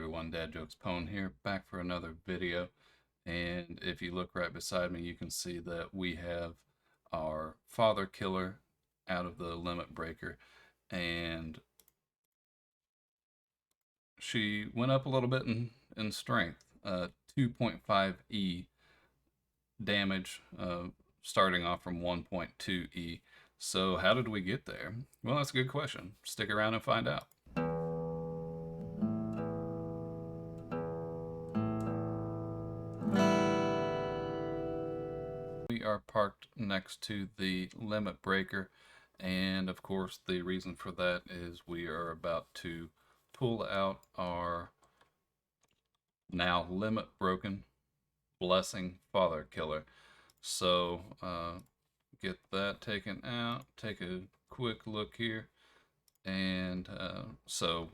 everyone, Dad Jokes Pwn here, back for another video. And if you look right beside me, you can see that we have our father killer out of the limit breaker. And she went up a little bit in strength, 2.5 E damage, starting off from 1.2 E. So how did we get there? Well, that's a good question. Stick around and find out. We are parked next to the limit breaker, and of course the reason for that is we are about to pull out our now limit broken blessing father killer. So get that taken out, take a quick look here, and so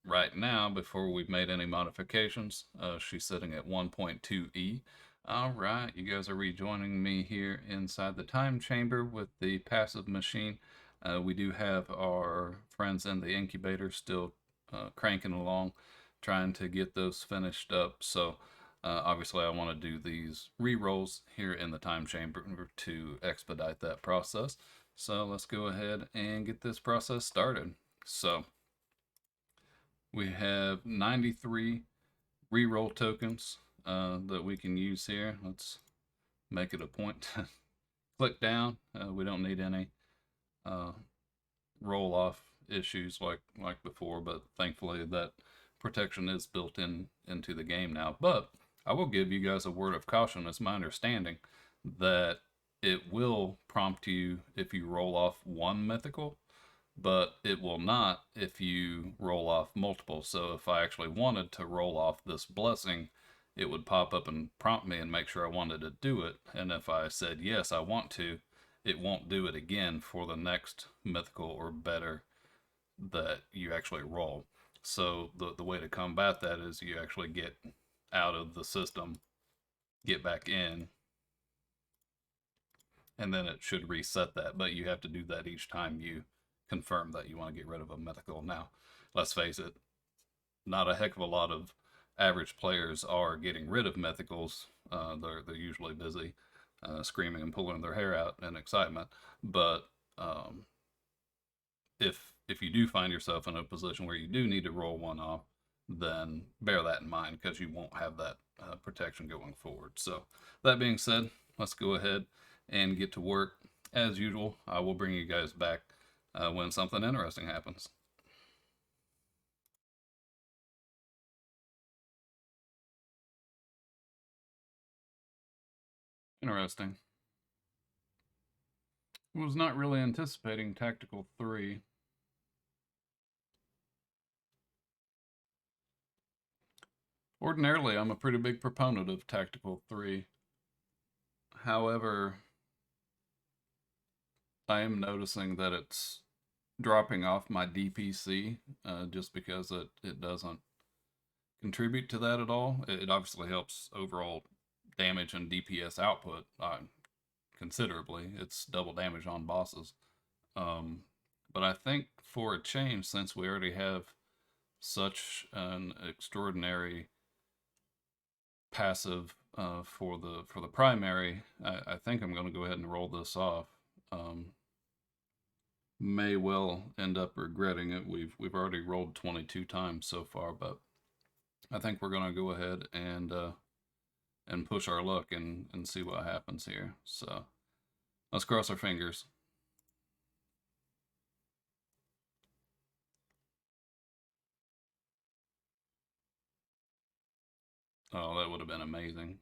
right now, before we've made any modifications, she's sitting at 1.2 E. All right, you guys are rejoining me here inside the time chamber with the passive machine. We do have our friends in the incubator still cranking along, trying to get those finished up. So obviously I want to do these re-rolls here in the time chamber to expedite that process. So let's go ahead and get this process started. So we have 93 reroll tokens that we can use here. Let's make it a point to click down. We don't need any roll off issues like before, but thankfully that protection is built into the game now. But I will give you guys a word of caution. It's my understanding that it will prompt you if you roll off one mythical, but it will not if you roll off multiple. So if I actually wanted to roll off this blessing, it would pop up and prompt me and make sure I wanted to do it. And if I said, yes, I want to, it won't do it again for the next mythical or better that you actually roll. So the way to combat that is you actually get out of the system, get back in, and then it should reset that. But you have to do that each time you confirm that you want to get rid of a mythical. Now, let's face it, not a heck of a lot of average players are getting rid of mythicals. They're usually busy screaming and pulling their hair out in excitement. But if you do find yourself in a position where you do need to roll one off, then bear that in mind because you won't have that protection going forward. So that being said, let's go ahead and get to work. As usual, I will bring you guys back when something interesting happens. Interesting. I was not really anticipating Tactical 3. Ordinarily, I'm a pretty big proponent of Tactical 3. However, I am noticing that it's dropping off my DPC just because it doesn't contribute to that at all. It obviously helps overall damage and DPS output considerably. It's double damage on bosses. But I think for a change, since we already have such an extraordinary passive for the primary, I think I'm going to go ahead and roll this off. May well end up regretting it. We've already rolled 22 times so far, but I think we're going to go ahead and push our luck and see what happens here. So let's cross our fingers. Oh, that would have been amazing.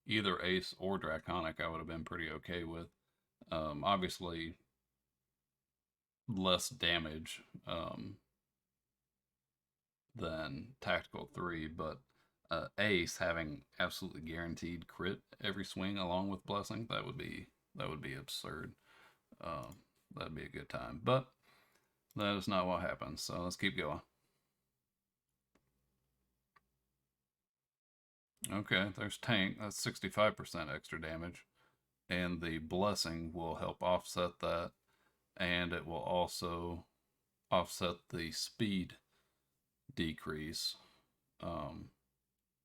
Either Ace or Draconic I would have been pretty okay with. Obviously, less damage than Tactical 3, but Ace having absolutely guaranteed crit every swing along with Blessing, that would be absurd. That'd be a good time. But that is not what happens, so let's keep going. Okay, there's Tank. That's 65% extra damage. And the Blessing will help offset that. And it will also offset the speed decrease.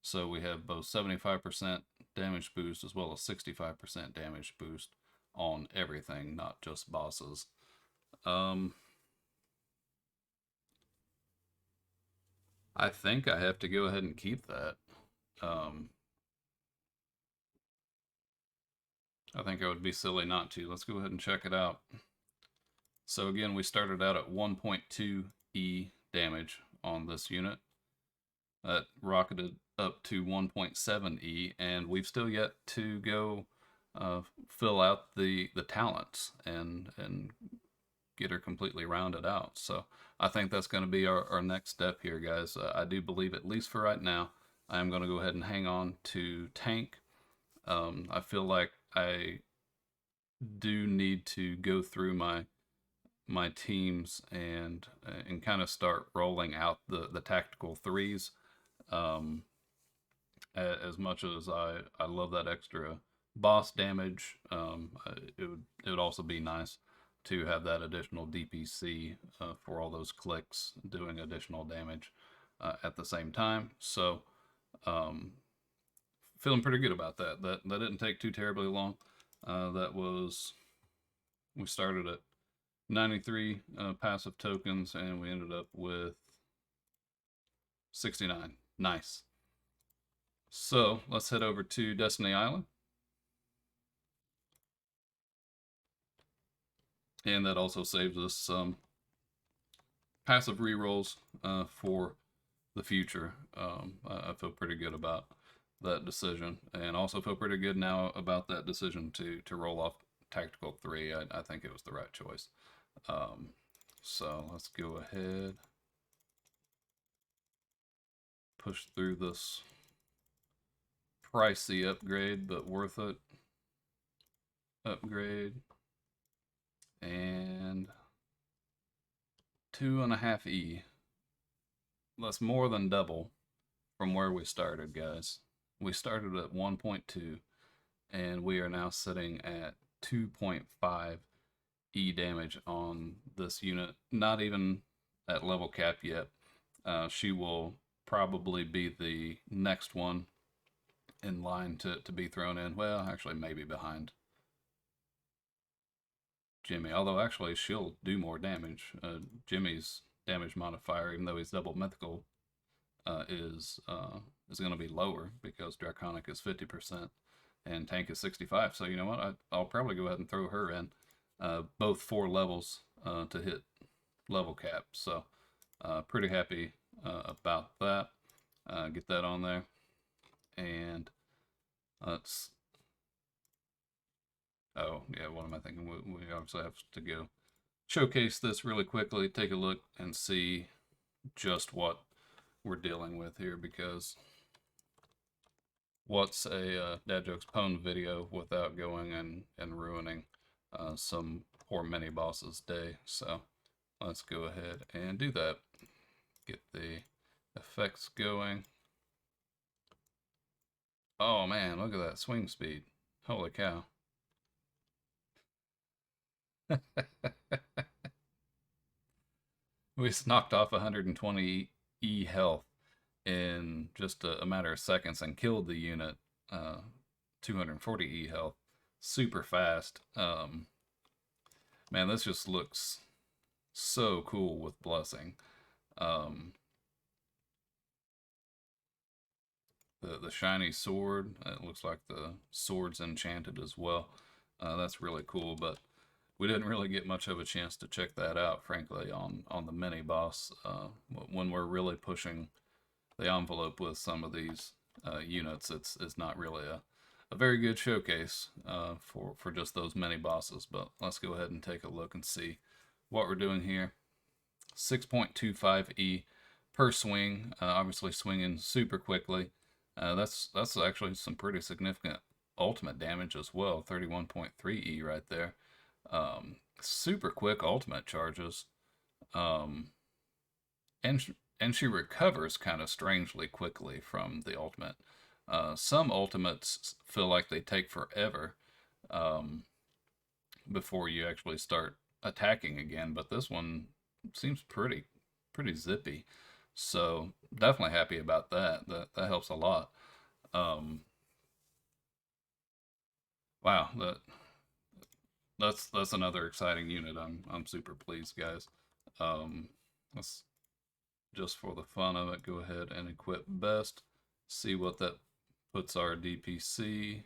So we have both 75% damage boost as well as 65% damage boost on everything, not just bosses. I think I have to go ahead and keep that. I think I would be silly not to. Let's go ahead and check it out. So again, we started out at 1.2 E damage on this unit. That rocketed up to 1.7 E, and we've still yet to go fill out the talents and get her completely rounded out. So I think that's going to be our next step here, guys. I do believe, at least for right now, I am going to go ahead and hang on to tank. I feel like I do need to go through my teams and kind of start rolling out the tactical threes. As much as I love that extra boss damage, it would also be nice to have that additional DPC for all those clicks doing additional damage at the same time. So feeling pretty good about that. That didn't take too terribly long. We started at 93 passive tokens, and we ended up with 69. Nice. So let's head over to Destiny Island. And that also saves us some passive rerolls for the future. I feel pretty good about that decision, and also feel pretty good now about that decision to roll off Tactical 3. I think it was the right choice. So let's go ahead, push through this pricey upgrade, but worth it upgrade. And 2.5 E. That's more than double from where we started, guys. We started at 1.2, and we are now sitting at 2.5 E damage on this unit. Not even at level cap yet. She will probably be the next one in line to be thrown in. Well, actually, maybe behind Jimmy. Although, actually, she'll do more damage. Jimmy's damage modifier, even though he's double mythical, is going to be lower because Draconic is 50% and Tank is 65. So you know what? I'll probably go ahead and throw her in. Both 4 levels to hit level cap. So pretty happy about that. Get that on there. And let's... Oh, yeah, what am I thinking? We obviously have to go showcase this really quickly, take a look and see just what we're dealing with here, because what's a Dad Jokes Pwn video without going and ruining some poor mini boss's day. So let's go ahead and do that. Get the effects going. Oh man, look at that swing speed. Holy cow. We just knocked off 120 E health in just a matter of seconds and killed the unit. 240 E health. Super fast. Man, this just looks so cool with Blessing. The shiny sword, it looks like the sword's enchanted as well. That's really cool, but we didn't really get much of a chance to check that out, frankly, on the mini boss. When we're really pushing the envelope with some of these units, it's not really a very good showcase for just those mini bosses. But let's go ahead and take a look and see what we're doing here. 6.25 E per swing, obviously swinging super quickly. That's actually some pretty significant ultimate damage as well. 31.3 E right there. Super quick ultimate charges. And she recovers kind of strangely quickly from the ultimate. Some ultimates feel like they take forever before you actually start attacking again, but this one seems pretty zippy. So definitely happy about that. That helps a lot. Um, wow, that's another exciting unit. I'm super pleased, guys. Um, let's just for the fun of it, go ahead and equip best. See what that puts our DPC.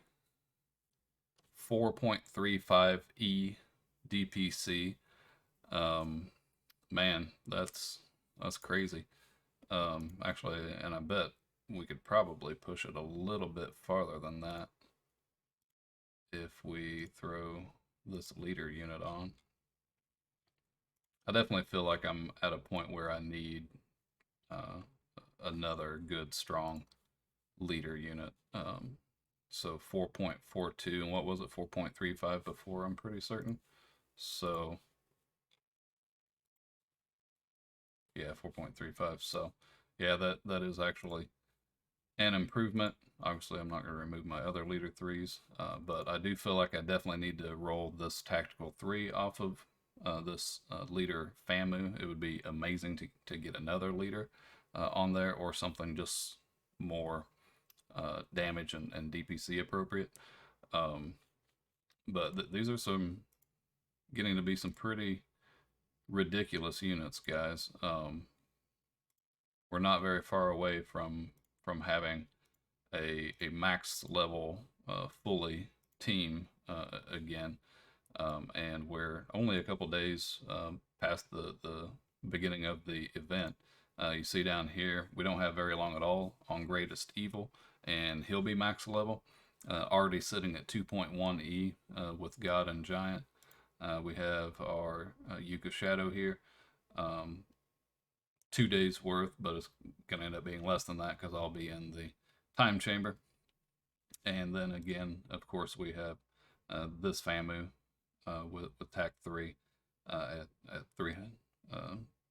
4.35E DPC. Um, man, that's crazy. Actually, and I bet we could probably push it a little bit farther than that if we throw this leader unit on. I definitely feel like I'm at a point where I need uh, another good, strong leader unit. So 4.42, and what was it, 4.35 before, I'm pretty certain. So, yeah, 4.35. So, yeah, that is actually an improvement. Obviously, I'm not going to remove my other leader threes, but I do feel like I definitely need to roll this tactical three off of this leader FAMU. It would be amazing to get another leader on there, or something just more damage and DPC appropriate. But these are getting to be some pretty ridiculous units, guys. We're not very far away from having a max level fully team again, and we're only a couple days past the beginning of the event. You see down here, we don't have very long at all on Greatest Evil, and he'll be max level, already sitting at 2.1 E with God and Giant. We have our Yuka Shadow here. 2 days worth, but it's going to end up being less than that because I'll be in the time chamber. And then again, of course, we have this FAMU with TAC 3 at 300,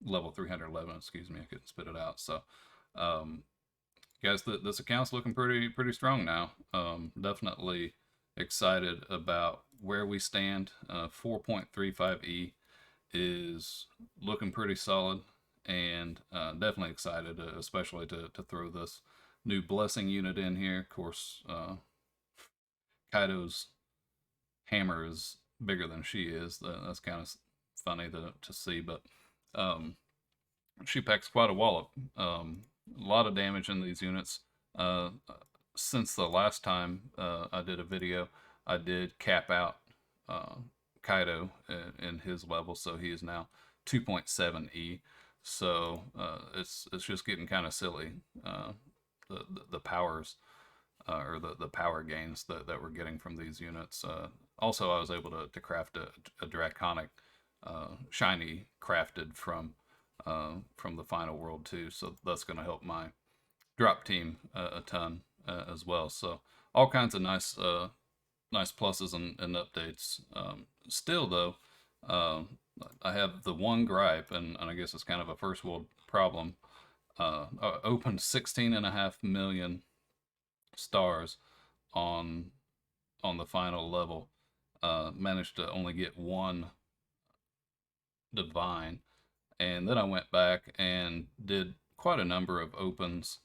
level 311. Excuse me, I couldn't spit it out. So, um, guys, this account's looking pretty strong now. Definitely excited about where we stand. 4.35E is looking pretty solid, and definitely excited, especially to throw this new blessing unit in here. Of course, Kaido's hammer is bigger than she is. That's kind of funny to see, but um, she packs quite a wallop. A lot of damage in these units. Since the last time I did a video, I did cap out uh, Kaido in his level, so he is now 2.7 E. So it's just getting kind of silly. The powers or the power gains that we're getting from these units. Also, I was able to craft a draconic shiny crafted from the final world too, so that's going to help my drop team a ton as well. So all kinds of nice pluses and updates. Still though, I have the one gripe, and I guess it's kind of a first world problem. I opened 16.5 million stars on the final level. Managed to only get one divine, and then I went back and did quite a number of opens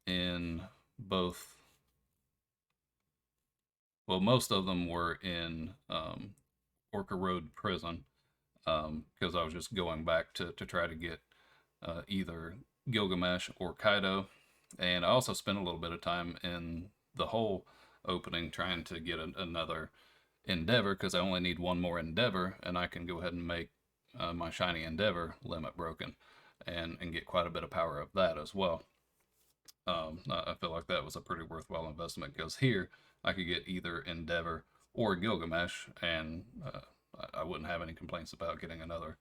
in both. Well, most of them were in Orca Road Prison, because I was just going back to try to get either Gilgamesh or Kaido. And I also spent a little bit of time in the whole opening trying to get another Endeavor, because I only need one more Endeavor, and I can go ahead and make my shiny Endeavor limit broken and get quite a bit of power of that as well. I feel like that was a pretty worthwhile investment, because here I could get either Endeavor or Gilgamesh, and I wouldn't have any complaints about getting another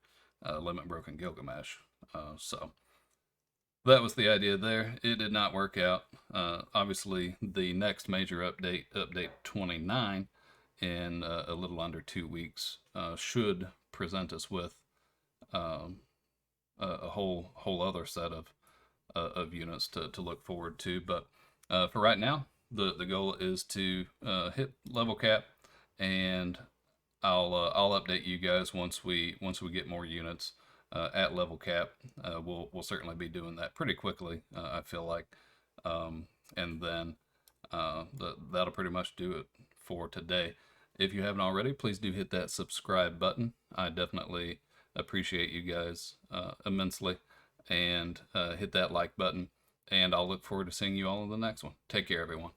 limit broken Gilgamesh. So that was the idea there. It did not work out. Obviously, the next major update, update 29, in a little under 2 weeks, should present us with um, a whole other set of units to look forward to. But for right now, the goal is to hit level cap, and I'll update you guys once we get more units. at level cap. We'll certainly be doing that pretty quickly, I feel like. And then that'll pretty much do it for today. If you haven't already, please do hit that subscribe button. I definitely appreciate you guys immensely. And hit that like button. And I'll look forward to seeing you all in the next one. Take care, everyone.